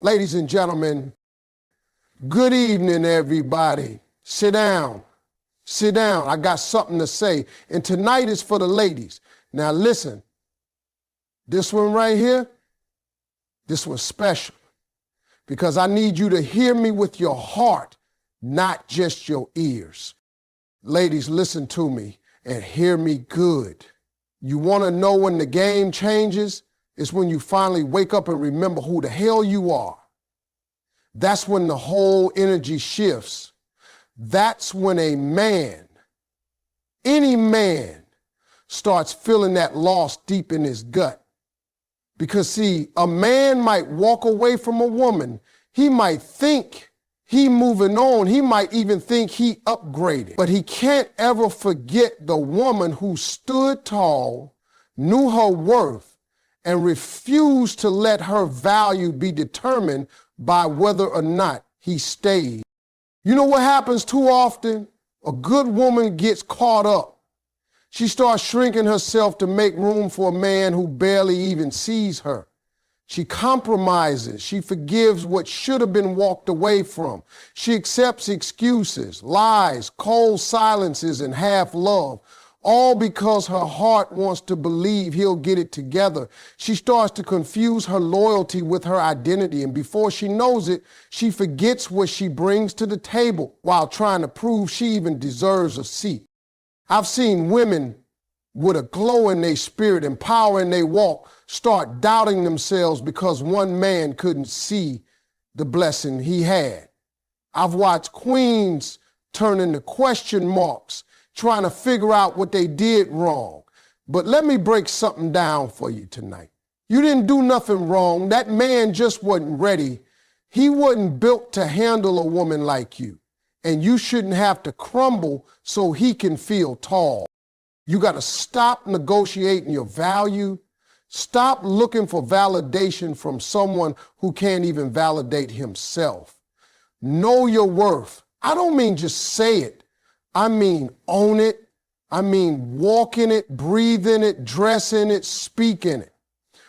Ladies and gentlemen, good evening, everybody. Sit down. Sit down. I got something to say. And tonight is for the ladies. Now listen, this one right here, this one's special because I need you to hear me with your heart, not just your ears. Ladies, listen to me and hear me good. You want to know when the game changes? It's when you finally wake up and remember who the hell you are. That's when the whole energy shifts. That's when a man, any man, starts feeling that loss deep in his gut. Because see, a man might walk away from a woman. He might think he moving on. He might even think he upgraded. But he can't ever forget the woman who stood tall, knew her worth, and refused to let her value be determined by whether or not he stayed. You know what happens too often? A good woman gets caught up. She starts shrinking herself to make room for a man who barely even sees her. She compromises. She forgives what should have been walked away from. She accepts excuses, lies, cold silences, and half love, all because her heart wants to believe he'll get it together. She starts to confuse her loyalty with her identity, and before she knows it, she forgets what she brings to the table while trying to prove she even deserves a seat. I've seen women with a glow in their spirit and power in their walk start doubting themselves because one man couldn't see the blessing he had. I've watched queens turn into question marks trying to figure out what they did wrong. But let me break something down for you tonight. You didn't do nothing wrong. That man just wasn't ready. He wasn't built to handle a woman like you. And you shouldn't have to crumble so he can feel tall. You got to stop negotiating your value. Stop looking for validation from someone who can't even validate himself. Know your worth. I don't mean just say it. I mean own it. I mean walk in it, breathe in it, dress in it, speak in it.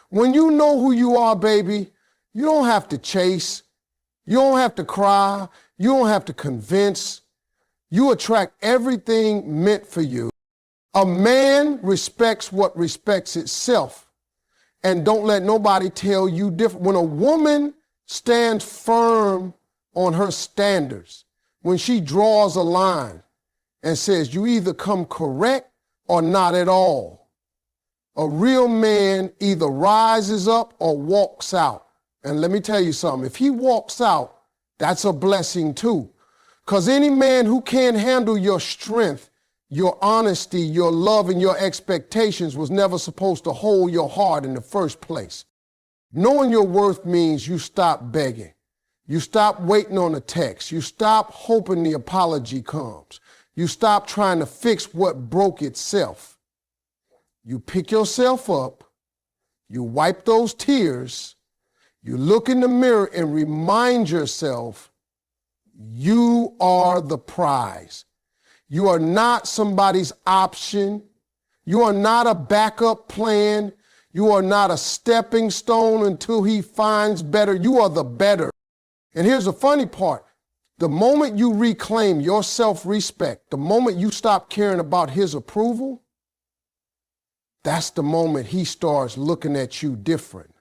When you know who you are, baby, you don't have to chase. You don't have to cry. You don't have to convince. You attract everything meant for you. A man respects what respects itself. And don't let nobody tell you different. When a woman stands firm on her standards, when she draws a line and says you either come correct or not at all, a real man either rises up or walks out. And let me tell you something, if he walks out, that's a blessing too. Because any man who can't handle your strength, your honesty, your love, and your expectations was never supposed to hold your heart in the first place. Knowing your worth means you stop begging. You stop waiting on a text. You stop hoping the apology comes. You stop trying to fix what broke itself. You pick yourself up. You wipe those tears. You look in the mirror and remind yourself, you are the prize. You are not somebody's option. You are not a backup plan. You are not a stepping stone until he finds better. You are the better. And here's the funny part. The moment you reclaim your self-respect, the moment you stop caring about his approval, that's the moment he starts looking at you different.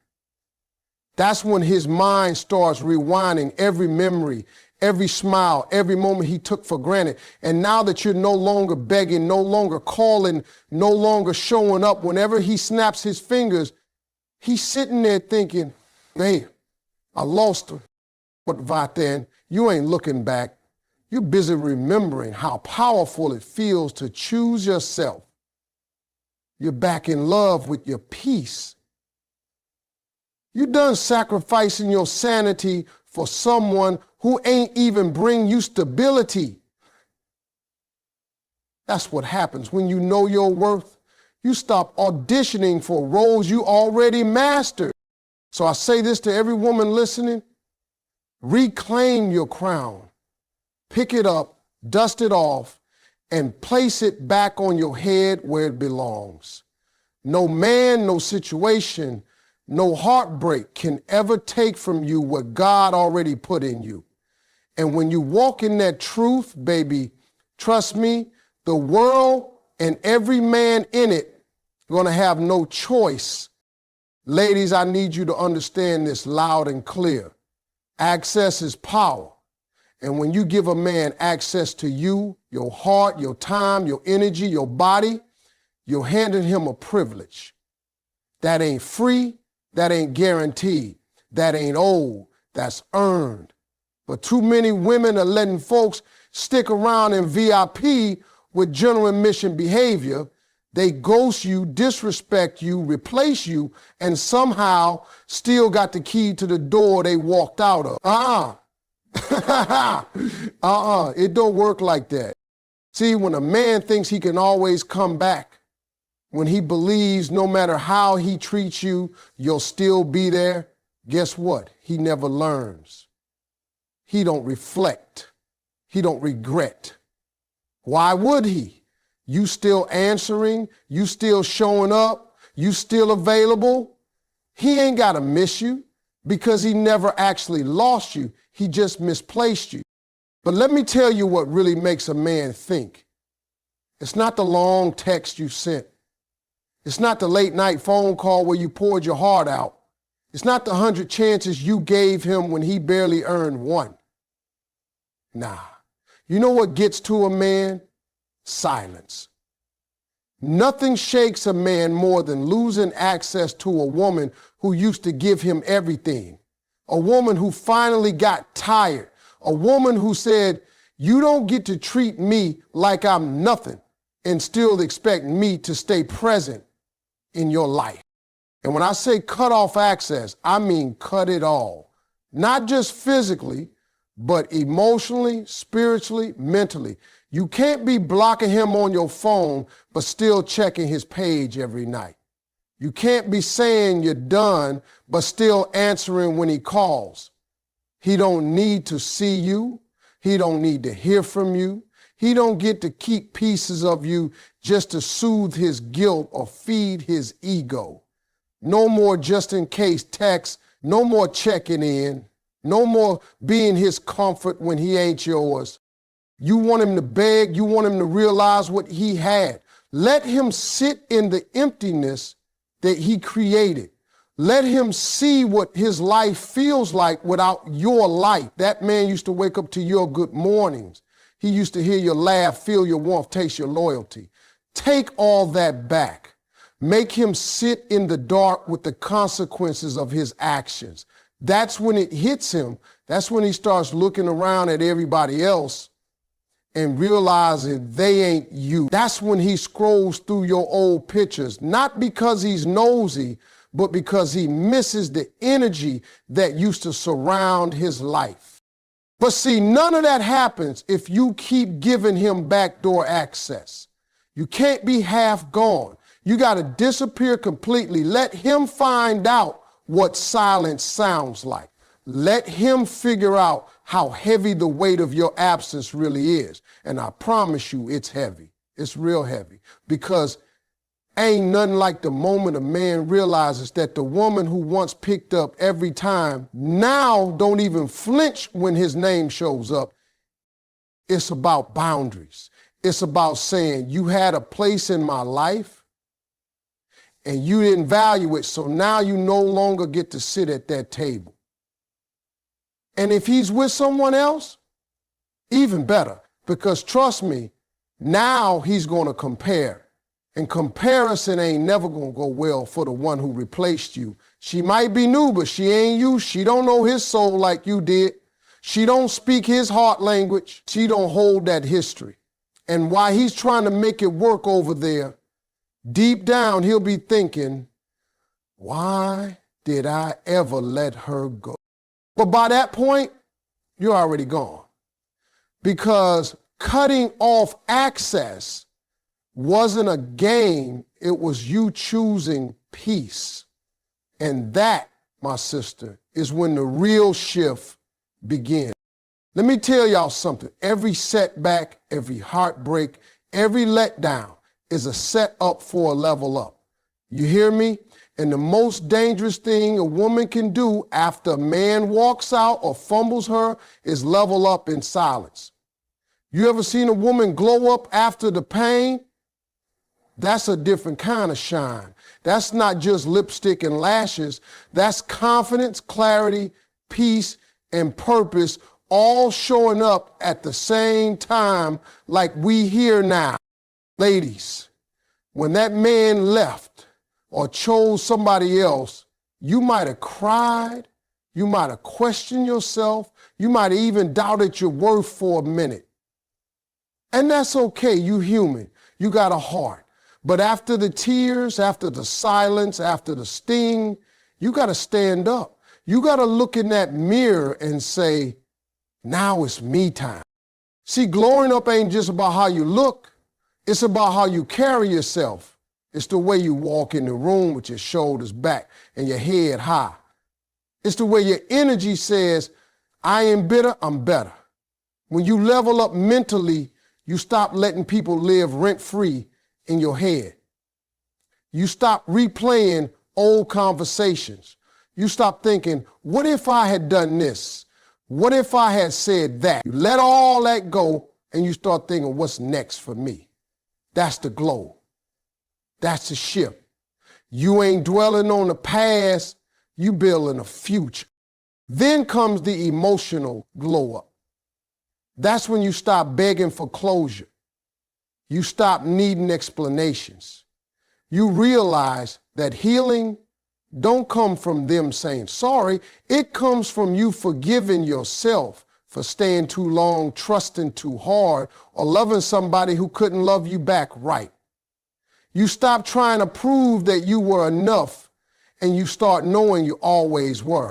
That's when his mind starts rewinding every memory, every smile, every moment he took for granted. And now that you're no longer begging, no longer calling, no longer showing up, whenever he snaps his fingers, he's sitting there thinking, hey, I lost her. But right then, you ain't looking back. You're busy remembering how powerful it feels to choose yourself. You're back in love with your peace. You're done sacrificing your sanity for someone who ain't even bring you stability. That's what happens when you know your worth. You stop auditioning for roles you already mastered. So I say this to every woman listening. Reclaim your crown. Pick it up, dust it off, and place it back on your head where it belongs. No man, no situation No heartbreak can ever take from you what God already put in you. And when you walk in that truth, baby, trust me, the world and every man in it going to have no choice. Ladies, I need you to understand this loud and clear. Access is power. And when you give a man access to you, your heart, your time, your energy, your body, you're handing him a privilege. That ain't free, that ain't guaranteed, that ain't owed, that's earned. But too many women are letting folks stick around in VIP with general admission behavior. They ghost you, disrespect you, replace you, and somehow still got the key to the door they walked out of. It don't work like that. See, when a man thinks he can always come back, when he believes no matter how he treats you, you'll still be there, guess what? He never learns. He don't reflect. He don't regret. Why would he? You still answering, you still showing up, you still available. He ain't got to miss you because he never actually lost you. He just misplaced you. But let me tell you what really makes a man think. It's not the long text you sent. It's not the late night phone call where you poured your heart out. It's not the 100 chances you gave him when he barely earned one. Nah. You know what gets to a man? Silence. Nothing shakes a man more than losing access to a woman who used to give him everything. A woman who finally got tired. A woman who said, you don't get to treat me like I'm nothing and still expect me to stay present in your life. And when I say cut off access, I mean cut it all. Not just physically, but emotionally, spiritually, mentally. You can't be blocking him on your phone, but still checking his page every night. You can't be saying you're done, but still answering when he calls. He don't need to see you. He don't need to hear from you. He don't get to keep pieces of you just to soothe his guilt or feed his ego. No more just in case texts, no more checking in, no more being his comfort when he ain't yours. You want him to beg, you want him to realize what he had. Let him sit in the emptiness that he created. Let him see what his life feels like without your light. That man used to wake up to your good mornings. He used to hear your laugh, feel your warmth, taste your loyalty. Take all that back. Make him sit in the dark with the consequences of his actions. That's when it hits him. That's when he starts looking around at everybody else and realizing they ain't you. That's when he scrolls through your old pictures, not because he's nosy, but because he misses the energy that used to surround his life. But see, none of that happens if you keep giving him backdoor access. You can't be half gone. You got to disappear completely. Let him find out what silence sounds like. Let him figure out how heavy the weight of your absence really is. And I promise you it's heavy. It's real heavy. Because ain't nothing like the moment a man realizes that the woman who once picked up every time now don't even flinch when his name shows up. It's about boundaries. It's about saying you had a place in my life and you didn't value it, so now you no longer get to sit at that table. And if he's with someone else, even better, because trust me, now he's going to compare. And comparison ain't never going to go well for the one who replaced you. She might be new, but she ain't you. She don't know his soul like you did. She don't speak his heart language. She don't hold that history. And while he's trying to make it work over there, deep down he'll be thinking, why did I ever let her go? But by that point, you're already gone. Because cutting off access wasn't a game, it was you choosing peace. And that, my sister, is when the real shift begins. Let me tell y'all something. Every setback, every heartbreak, every letdown is a set up for a level up. You hear me? And the most dangerous thing a woman can do after a man walks out or fumbles her is level up in silence. You ever seen a woman glow up after the pain? That's a different kind of shine. That's not just lipstick and lashes. That's confidence, clarity, peace, and purpose all showing up at the same time like we here now. Ladies, when that man left or chose somebody else, you might have cried, you might have questioned yourself, you might have even doubted your worth for a minute. And that's okay, you human, you got a heart. But after the tears, after the silence, after the sting, you got to stand up. You got to look in that mirror and say, now it's me time. See, glowing up ain't just about how you look. It's about how you carry yourself. It's the way you walk in the room with your shoulders back and your head high. It's the way your energy says, I ain't bitter, I'm better. When you level up mentally, you stop letting people live rent-free in your head. You stop replaying old conversations. You stop thinking, what if I had done this? What if I had said that? You let all that go and you start thinking, what's next for me? That's the glow. That's the shift. You ain't dwelling on the past, you building a future. Then comes the emotional glow up. That's when you stop begging for closure. You stop needing explanations. You realize that healing don't come from them saying sorry. It comes from you forgiving yourself for staying too long, trusting too hard, or loving somebody who couldn't love you back right. You stop trying to prove that you were enough, and you start knowing you always were.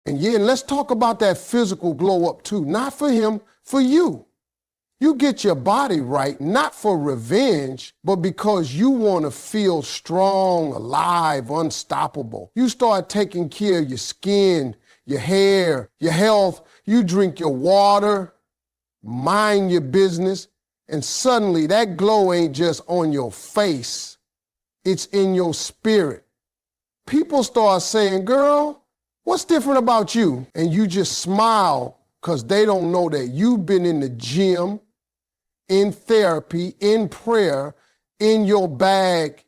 And let's talk about that physical glow up too. Not for him, for you. You get your body right, not for revenge, but because you want to feel strong, alive, unstoppable. You start taking care of your skin, your hair, your health. You drink your water, mind your business, and suddenly that glow ain't just on your face, it's in your spirit. People start saying, girl, what's different about you? And you just smile because they don't know that you've been in the gym, in therapy, in prayer, in your bag,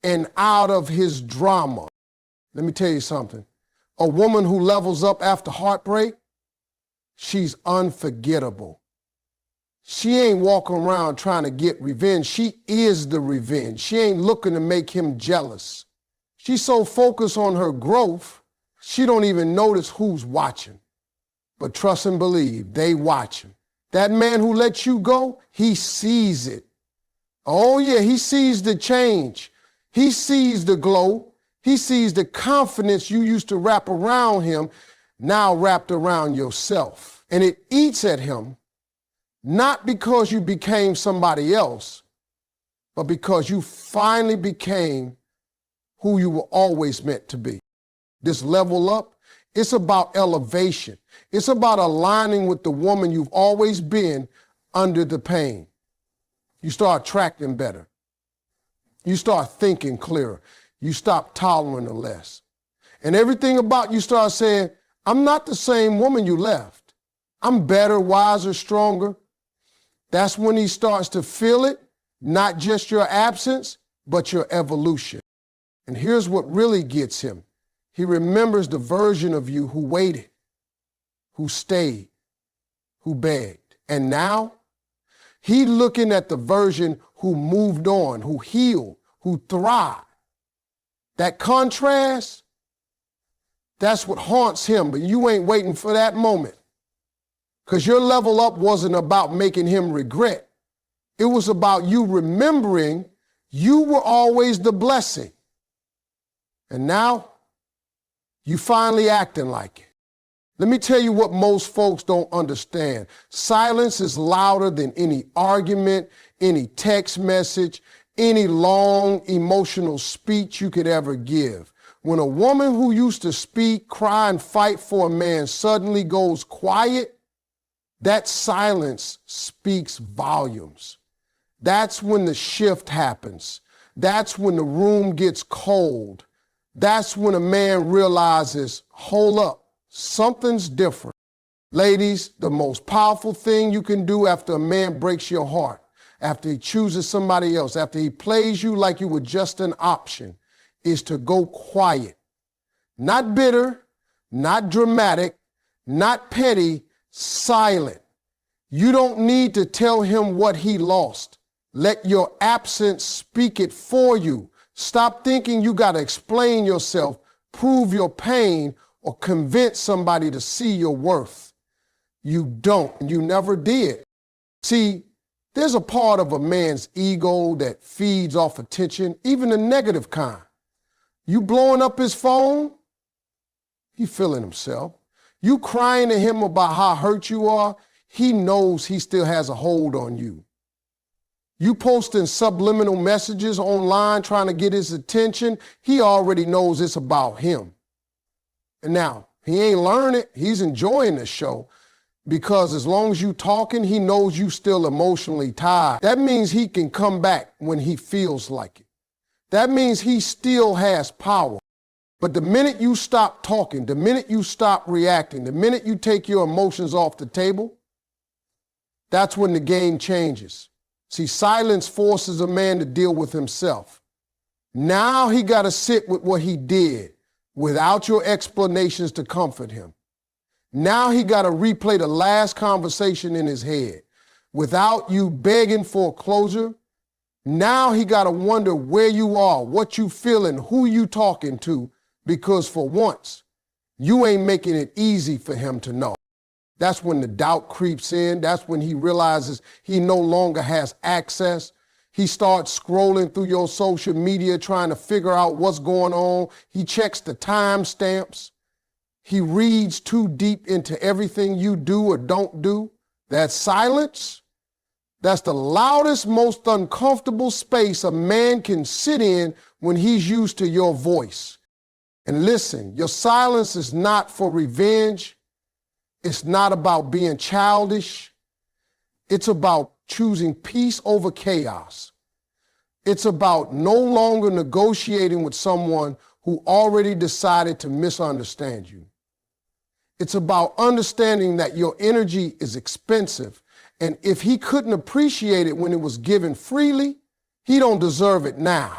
and out of his drama. Let me tell you something. A woman who levels up after heartbreak, she's unforgettable. She ain't walking around trying to get revenge. She is the revenge. She ain't looking to make him jealous. She's so focused on her growth, she don't even notice who's watching. But trust and believe, they watching. That man who let you go, he sees it. Oh yeah, he sees the change. He sees the glow. He sees the confidence you used to wrap around him, now wrapped around yourself. And it eats at him, not because you became somebody else, but because you finally became who you were always meant to be. This level up, it's about elevation. It's about aligning with the woman you've always been under the pain. You start tracking better. You start thinking clearer. You stop tolerating less. And everything about you starts saying, I'm not the same woman you left. I'm better, wiser, stronger. That's when he starts to feel it, not just your absence, but your evolution. And here's what really gets him. He remembers the version of you who waited, who stayed, who begged. And now, he looking at the version who moved on, who healed, who thrived. That contrast, that's what haunts him, but you ain't waiting for that moment. Because your level up wasn't about making him regret. It was about you remembering you were always the blessing. And now, you finally acting like it. Let me tell you what most folks don't understand. Silence is louder than any argument, any text message, any long emotional speech you could ever give. When a woman who used to speak, cry, and fight for a man suddenly goes quiet, that silence speaks volumes. That's when the shift happens. That's when the room gets cold. That's when a man realizes, hold up, something's different. Ladies, the most powerful thing you can do after a man breaks your heart, after he chooses somebody else, after he plays you like you were just an option, is to go quiet. Not bitter, not dramatic, not petty, silent. You don't need to tell him what he lost. Let your absence speak it for you. Stop thinking you got to explain yourself, prove your pain, or convince somebody to see your worth. You don't, and you never did. See, there's a part of a man's ego that feeds off attention, even the negative kind. You blowing up his phone, he feeling himself. You crying to him about how hurt you are, he knows he still has a hold on you. You posting subliminal messages online trying to get his attention, he already knows it's about him. And now, he ain't learning it, he's enjoying the show, because as long as you talking, he knows you still emotionally tied. That means he can come back when he feels like it. That means he still has power. But the minute you stop talking, the minute you stop reacting, the minute you take your emotions off the table, that's when the game changes. See, silence forces a man to deal with himself. Now he got to sit with what he did without your explanations to comfort him. Now he got to replay the last conversation in his head without you begging for closure. Now he got to wonder where you are, what you feeling, who you talking to, because for once, you ain't making it easy for him to know. That's when the doubt creeps in. That's when he realizes he no longer has access. He starts scrolling through your social media trying to figure out what's going on. He checks the timestamps. He reads too deep into everything you do or don't do. That silence, that's the loudest, most uncomfortable space a man can sit in when he's used to your voice. And listen, your silence is not for revenge. It's not about being childish. It's about choosing peace over chaos. It's about no longer negotiating with someone who already decided to misunderstand you. It's about understanding that your energy is expensive, and if he couldn't appreciate it when it was given freely, he don't deserve it now.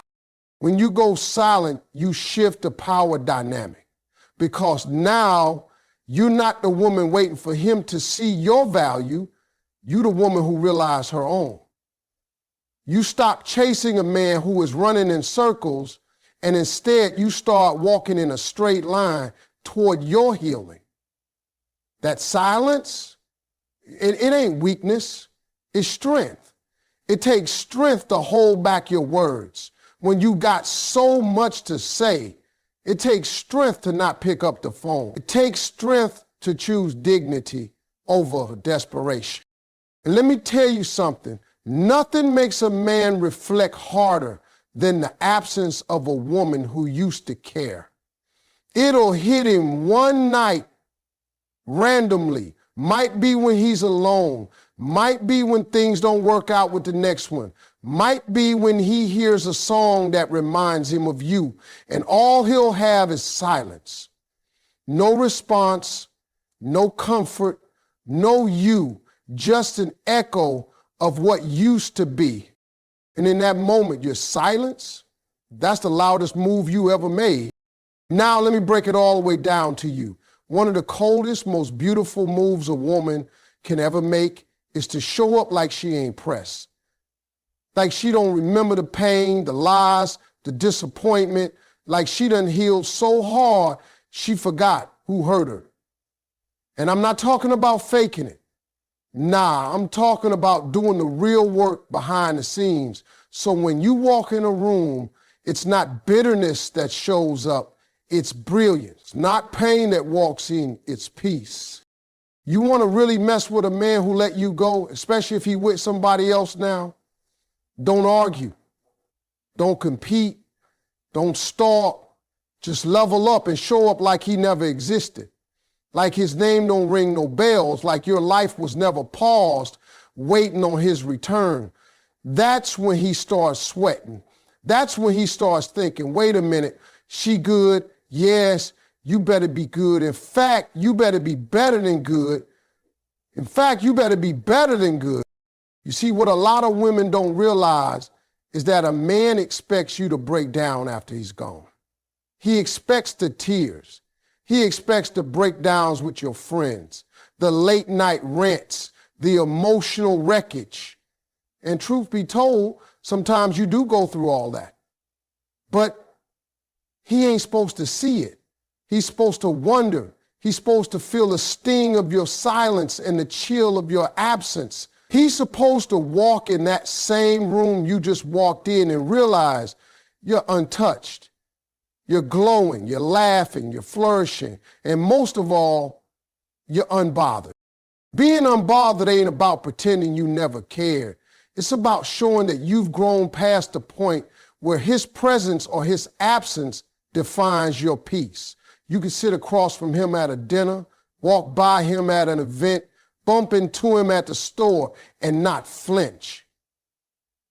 When you go silent, you shift the power dynamic, because now you're not the woman waiting for him to see your value. You're the woman who realized her own. You stop chasing a man who is running in circles, and instead you start walking in a straight line toward your healing. That silence, it ain't weakness, it's strength. It takes strength to hold back your words. When you got so much to say, it takes strength to not pick up the phone. It takes strength to choose dignity over desperation. And let me tell you something, nothing makes a man reflect harder than the absence of a woman who used to care. It'll hit him one night randomly, might be when he's alone, might be when things don't work out with the next one, might be when he hears a song that reminds him of you, and all he'll have is silence. No response, no comfort, no you, just an echo of what used to be. And in that moment, your silence, that's the loudest move you ever made. Now let me break it all the way down to you. One of the coldest, most beautiful moves a woman can ever make is to show up like she ain't pressed. Like she don't remember the pain, the lies, the disappointment, like she done healed so hard she forgot who hurt her. And I'm not talking about faking it. Nah, I'm talking about doing the real work behind the scenes. So when you walk in a room, it's not bitterness that shows up, it's brilliance. Not pain that walks in, it's peace. You want to really mess with a man who let you go, especially if he with somebody else now? Don't argue. Don't compete. Don't stalk. Just level up and show up like he never existed. Like his name don't ring no bells, like your life was never paused, waiting on his return. That's when he starts sweating. That's when he starts thinking, wait a minute, She good. Yes, you better be good. In fact, you better be better than good. In fact, you better be better than good. You see, what a lot of women don't realize is that a man expects you to break down after he's gone. He expects the tears. He expects the breakdowns with your friends, the late night rants, the emotional wreckage. And truth be told, sometimes you do go through all that. But he ain't supposed to see it. He's supposed to wonder. He's supposed to feel the sting of your silence and the chill of your absence. He's supposed to walk in that same room you just walked in and realize you're untouched. You're glowing, you're laughing, you're flourishing, and most of all, you're unbothered. Being unbothered ain't about pretending you never cared. It's about showing that you've grown past the point where his presence or his absence defines your peace. You can sit across from him at a dinner, walk by him at an event, bump into him at the store, and not flinch.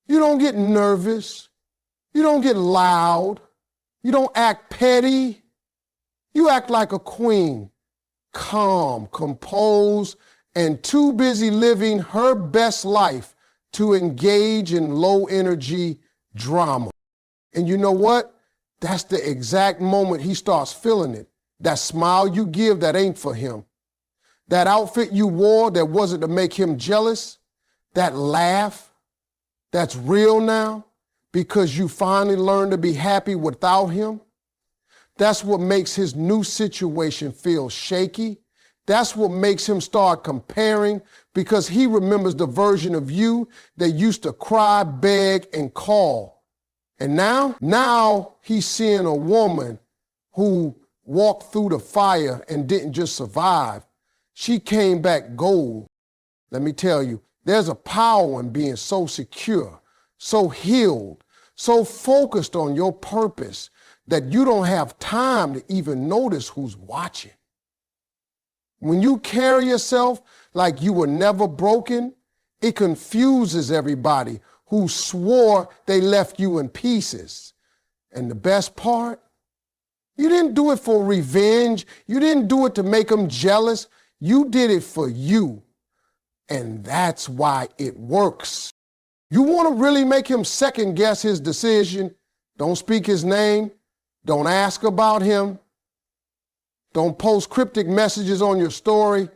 You don't get nervous. You don't get loud. You don't act petty. You act like a queen, calm, composed, and too busy living her best life to engage in low-energy drama. And you know what? That's the exact moment he starts feeling it. That smile you give that ain't for him. That outfit you wore that wasn't to make him jealous. That laugh that's real now because you finally learned to be happy without him. That's what makes his new situation feel shaky. That's what makes him start comparing because he remembers the version of you that used to cry, beg, and call. And now he's seeing a woman who walked through the fire and didn't just survive. She came back gold. Let me tell you, there's a power in being so secure, so healed, so focused on your purpose that you don't have time to even notice who's watching. When you carry yourself like you were never broken, it confuses everybody who swore they left you in pieces. And the best part, you didn't do it for revenge. You didn't do it to make them jealous. You did it for you. And that's why it works. You want to really make him second guess his decision? Don't speak his name. Don't ask about him. Don't post cryptic messages on your story.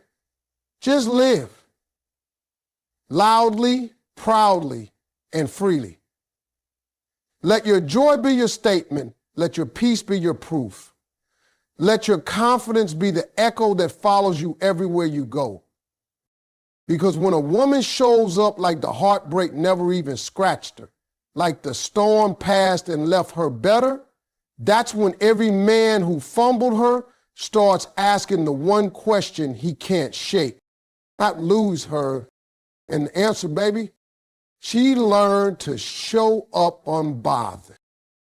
Just live. Loudly, proudly, and freely. Let your joy be your statement. Let your peace be your proof. Let your confidence be the echo that follows you everywhere you go. Because when a woman shows up like the heartbreak never even scratched her, like the storm passed and left her better, that's when every man who fumbled her starts asking the one question he can't shake, not lose her. And the answer, baby, she learned to show up unbothered.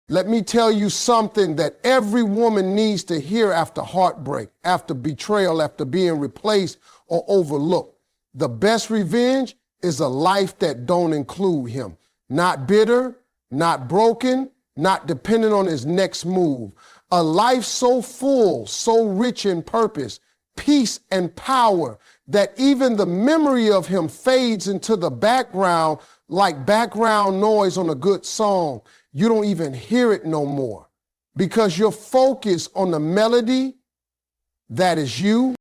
Let me tell you something that every woman needs to hear after heartbreak, after betrayal, after being replaced or overlooked. The best revenge is a life that don't include him. Not bitter, not broken, not dependent on his next move. A life so full, so rich in purpose, peace, and power that even the memory of him fades into the background like background noise on a good song. You don't even hear it no more because you're focused on the melody that is you.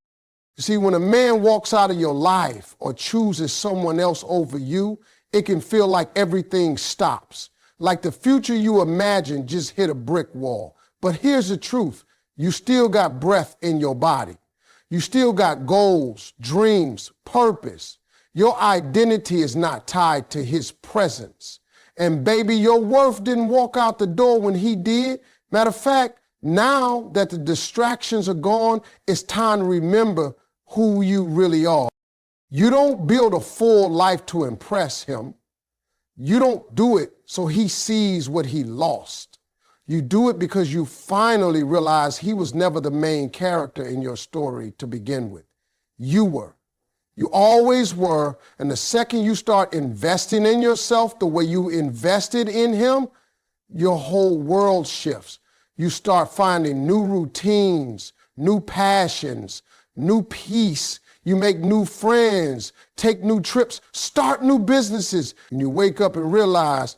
See, when a man walks out of your life or chooses someone else over you, it can feel like everything stops, like the future you imagined just hit a brick wall. But here's the truth. You still got breath in your body. You still got goals, dreams, purpose. Your identity is not tied to his presence. And baby, your worth didn't walk out the door when he did. Matter of fact, now that the distractions are gone, it's time to remember who you really are. You don't build a full life to impress him. You don't do it so he sees what he lost. You do it because you finally realize he was never the main character in your story to begin with. You were. You always were. And the second you start investing in yourself the way you invested in him, your whole world shifts. You start finding new routines, new passions, new peace. You make new friends, take new trips, start new businesses. And you wake up and realize,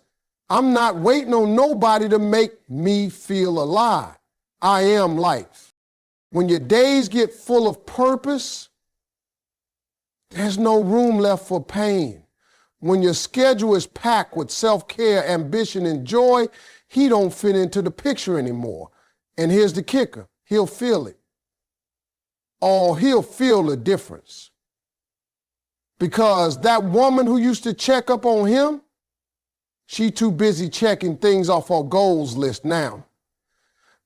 I'm not waiting on nobody to make me feel alive. I am life. When your days get full of purpose, there's no room left for pain. When your schedule is packed with self-care, ambition, and joy, he don't fit into the picture anymore. And here's the kicker, he'll feel it. Oh, he'll feel the difference. Because that woman who used to check up on him, she too busy checking things off her goals list now.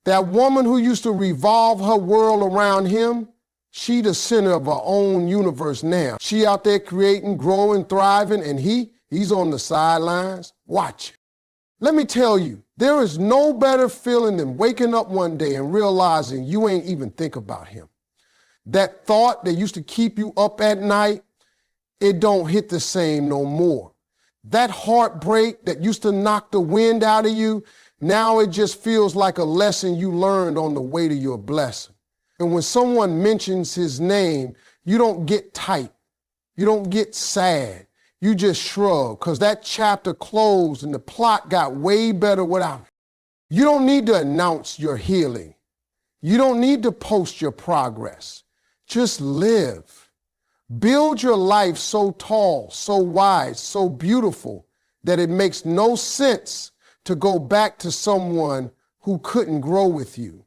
That woman who used to revolve her world around him, she the center of her own universe now. She out there creating, growing, thriving, and he's on the sidelines watching. Let me tell you, there is no better feeling than waking up one day and realizing you ain't even think about him. That thought that used to keep you up at night, it don't hit the same no more. That heartbreak that used to knock the wind out of you, now it just feels like a lesson you learned on the way to your blessing. And when someone mentions his name, you don't get tight. You don't get sad. You just shrug because that chapter closed and the plot got way better without it. You don't need to announce your healing. You don't need to post your progress. Just live. Build your life so tall, so wide, so beautiful that it makes no sense to go back to someone who couldn't grow with you.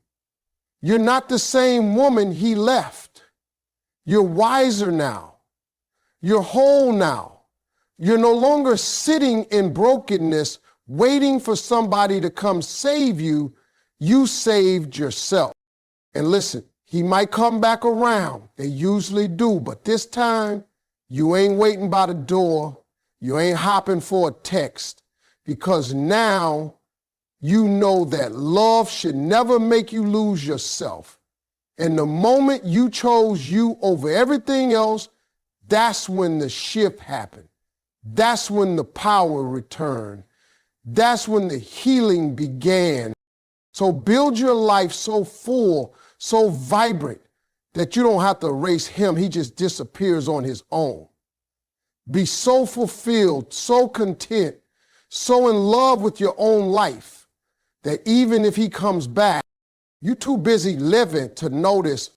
You're not the same woman he left. You're wiser now. You're whole now. You're no longer sitting in brokenness, waiting for somebody to come save you. You saved yourself. And listen, he might come back around. They usually do, but this time you ain't waiting by the door. You ain't hopping for a text because now you know that love should never make you lose yourself. And the moment you chose you over everything else, that's when the shift happened. That's when the power returned. That's when the healing began. So build your life so full, so vibrant, that you don't have to erase him. He just disappears on his own. Be so fulfilled, so content, so in love with your own life that even if he comes back, you're too busy living to notice